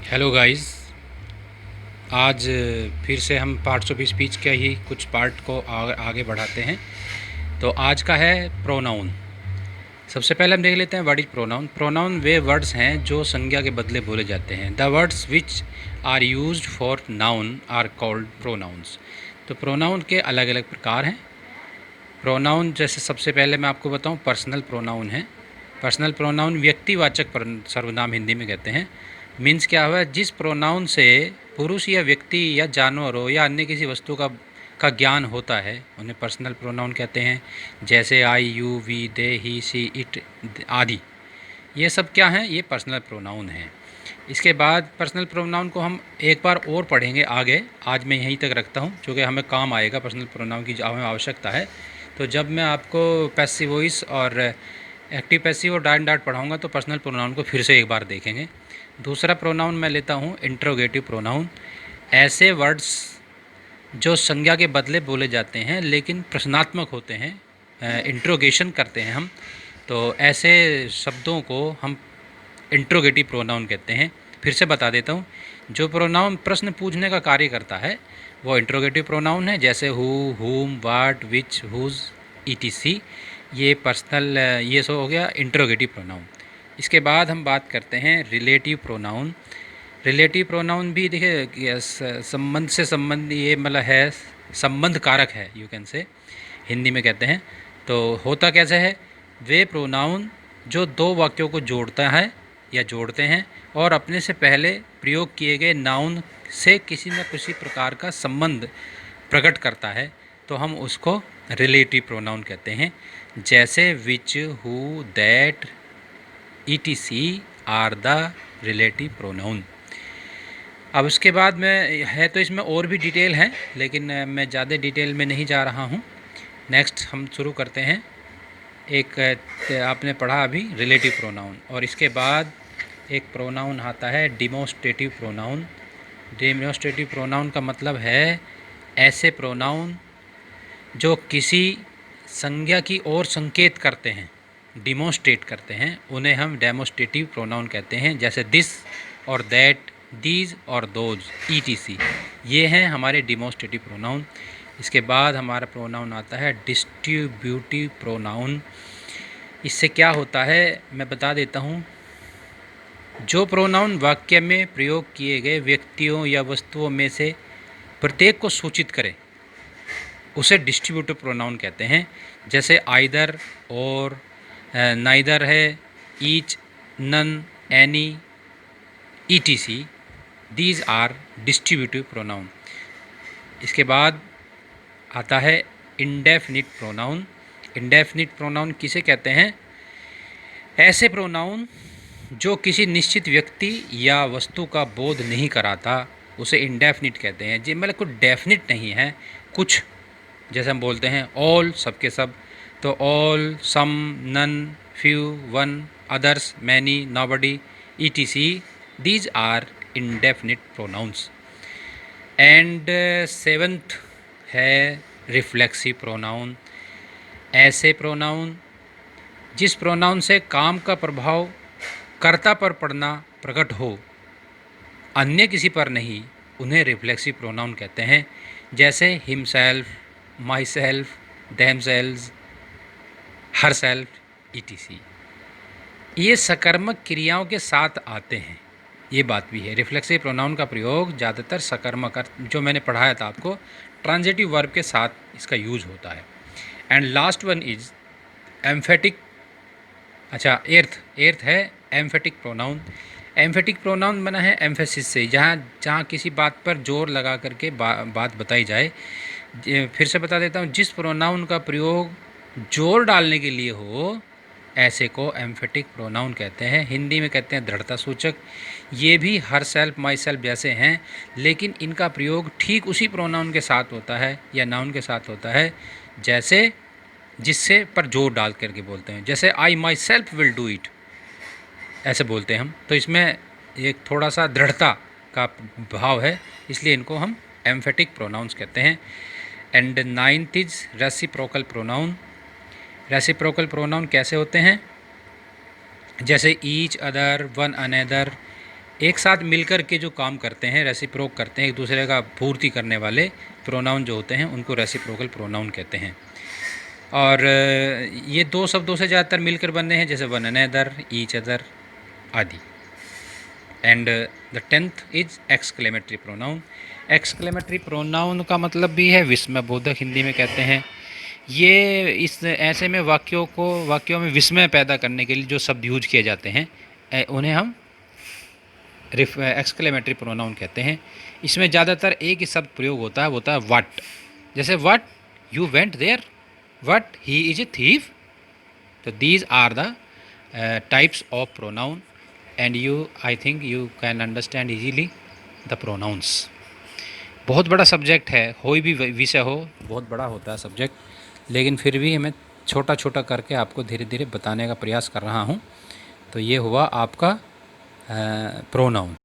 Hello guys. आज फिर से हम पार्ट्स ऑफ स्पीच के ही कुछ पार्ट को आगे बढ़ाते हैं। तो आज का है प्रोनाउन। सबसे पहले हम देख लेते हैं व्हाट इज प्रोनाउन। प्रोनाउन वे वर्ड्स हैं जो संज्ञा के बदले बोले जाते हैं। The words which are used for noun are called pronouns. तो प्रोनाउन के अलग अलग प्रकार हैं। प्रोनाउन जैसे सबसे पहले मैं आपको बताऊं, पर्सनल प्रोनाउन है। पर्सनल प्रोनाउन व्यक्तिवाचक सर्वनाम हिंदी में कहते हैं। मीन्स क्या हुआ, जिस प्रोनाउन से पुरुष या व्यक्ति या जानवर हो या अन्य किसी वस्तु का ज्ञान होता है उन्हें पर्सनल प्रोनाउन कहते हैं। जैसे I, you, we, they, he, she, it आदि, ये सब क्या हैं, ये पर्सनल प्रोनाउन हैं। इसके बाद पर्सनल प्रोनाउन को हम एक बार और पढ़ेंगे आगे। आज मैं यहीं तक रखता हूँ क्योंकि हमें काम आएगा पर्सनल प्रोनाउन की, हमें आवश्यकता है। तो जब मैं आपको पैसिव वॉइस और एक्टिव पैसिव और डॉट डॉट पढ़ाऊँगा तो पर्सनल प्रोनाउन को फिर से एक बार देखेंगे। दूसरा प्रोनाउन मैं लेता हूँ इंट्रोगेटिव प्रोनाउन। ऐसे वर्ड्स जो संज्ञा के बदले बोले जाते हैं लेकिन प्रश्नात्मक होते हैं, इंट्रोगेशन करते हैं हम, तो ऐसे शब्दों को हम इंट्रोगेटिव प्रोनाउन कहते हैं। फिर से बता देता हूँ, जो प्रोनाउन प्रश्न पूछने का कार्य करता है वो इंट्रोगेटिव प्रोनाउन है। जैसे हु, हुम, वाट, विच, हुज, ईटीसी, ये पर्सनल, ये सब हो गया इंट्रोगेटिव प्रोनाउन। इसके बाद हम बात करते हैं रिलेटिव प्रोनाउन। रिलेटिव प्रोनाउन भी देखिए संबंध से संबंध, ये मतलब है संबंध कारक है, यू कैन से, हिंदी में कहते हैं। तो होता कैसे है, वे प्रोनाउन जो दो वाक्यों को जोड़ता है या जोड़ते हैं और अपने से पहले प्रयोग किए गए नाउन से किसी न किसी प्रकार का संबंध प्रकट करता है, तो हम उसको रिलेटिव प्रोनाउन कहते हैं। जैसे which, who, that, etc are the relative pronoun. अब उसके बाद में है, तो इसमें और भी डिटेल है लेकिन मैं ज़्यादा डिटेल में नहीं जा रहा हूँ। नेक्स्ट हम शुरू करते हैं। एक आपने पढ़ा अभी रिलेटिव प्रोनाउन, और इसके बाद एक प्रोनाउन आता है डिमोस्ट्रेटिव प्रोनाउन। डिमोस्ट्रेटिव प्रोनाउन का मतलब है ऐसे प्रोनाउन जो किसी संज्ञा की ओर संकेत करते हैं, डिमोस्ट्रेट करते हैं, उन्हें हम डेमोस्ट्रेटिव प्रोनाउन कहते हैं। जैसे दिस और दैट, दीज और दोज, ईटीसी, ये हैं हमारे डिमोस्ट्रेटिव प्रोनाउन। इसके बाद हमारा प्रोनाउन आता है डिस्ट्रीब्यूटिव प्रोनाउन। इससे क्या होता है मैं बता देता हूँ। जो प्रोनाउन वाक्य में प्रयोग किए गए व्यक्तियों या वस्तुओं में से प्रत्येक को सूचित करे उसे डिस्ट्रीब्यूटिव प्रोनाउन कहते हैं। जैसे आइदर और, नाइदर है, each, none, any, etc, these are distributive pronoun. इसके बाद आता है इंडेफिनिट प्रोनाउन। इंडेफिनिट प्रोनाउन किसे कहते हैं, ऐसे प्रोनाउन जो किसी निश्चित व्यक्ति या वस्तु का बोध नहीं कराता उसे इंडेफिनिट कहते हैं। जी मतलब कुछ डेफिनिट नहीं है, कुछ, जैसे हम बोलते हैं ऑल, सबके सब, तो all, some, none, few, one, others, many, nobody, etc, these are indefinite pronouns. And seventh है रिफ्लेक्सिव प्रोनाउन। ऐसे प्रोनाउन जिस प्रोनाउन से काम का प्रभाव कर्ता पर पड़ना प्रकट हो, अन्य किसी पर नहीं, उन्हें रिफ्लेक्सिव प्रोनाउन कहते हैं। जैसे himself, myself, themselves, herself, etc, ये सकर्मक क्रियाओं के साथ आते हैं। ये बात भी है, रिफ्लेक्सिव प्रोनाउन का प्रयोग ज़्यादातर सकर्मक, जो मैंने पढ़ाया था आपको, ट्रांजिटिव वर्ब के साथ इसका यूज होता है। And last one is emphatic, अच्छा एर्थ है एम्फेटिक प्रोनाउन। एम्फेटिक प्रोनाउन बना है एम्फेसिस से, जहाँ किसी बात पर जोर लगा करके बात बताई जाए। फिर से बता देता हूँ, जिस प्रोनाउन का प्रयोग जोर डालने के लिए हो ऐसे को एम्फेटिक प्रोनाउन कहते हैं। हिंदी में कहते हैं दृढ़ता सूचक। ये भी हर सेल्फ, माई सेल्फ जैसे हैं, लेकिन इनका प्रयोग ठीक उसी प्रोनाउन के साथ होता है या नाउन के साथ होता है जैसे जिससे पर जोर डाल करके बोलते हैं। जैसे I myself will do it, ऐसे बोलते हैं हम, तो इसमें एक थोड़ा सा दृढ़ता का भाव है, इसलिए इनको हम एम्फेटिक प्रोनाउंस कहते हैं। And ninth is reciprocal pronoun. Reciprocal pronoun कैसे होते हैं, जैसे ईच, अदर, वन अनदर, एक साथ मिलकर के जो काम करते हैं, रेसिप्रोक करते हैं, एक दूसरे का पूर्ति करने वाले प्रोनाउन जो होते हैं उनको रेसिप्रोकल प्रोनाउन कहते हैं। और ये दो शब्दों से ज़्यादातर मिलकर बने हैं, जैसे वन अनदर, ईच अदर आदि। And the 10th is exclamatory pronoun. Exclamatory pronoun का मतलब भी है विस्मयबोधक, हिंदी में कहते हैं। ये इस ऐसे में वाक्यों में विस्मय पैदा करने के लिए जो शब्द यूज किए जाते हैं उन्हें हम एक्सक्लेमेटरी प्रोनाउन कहते हैं। इसमें ज़्यादातर एक ही शब्द प्रयोग होता है व्हाट। जैसे what you went there, what he is a thief. तो these are the types of pronoun and I think you can understand easily the pronouns. बहुत बड़ा सब्जेक्ट है, कोई भी विषय हो बहुत बड़ा होता है सब्जेक्ट, लेकिन फिर भी मैं छोटा छोटा करके आपको धीरे धीरे बताने का प्रयास कर रहा हूँ। तो ये हुआ आपका प्रोनाउन।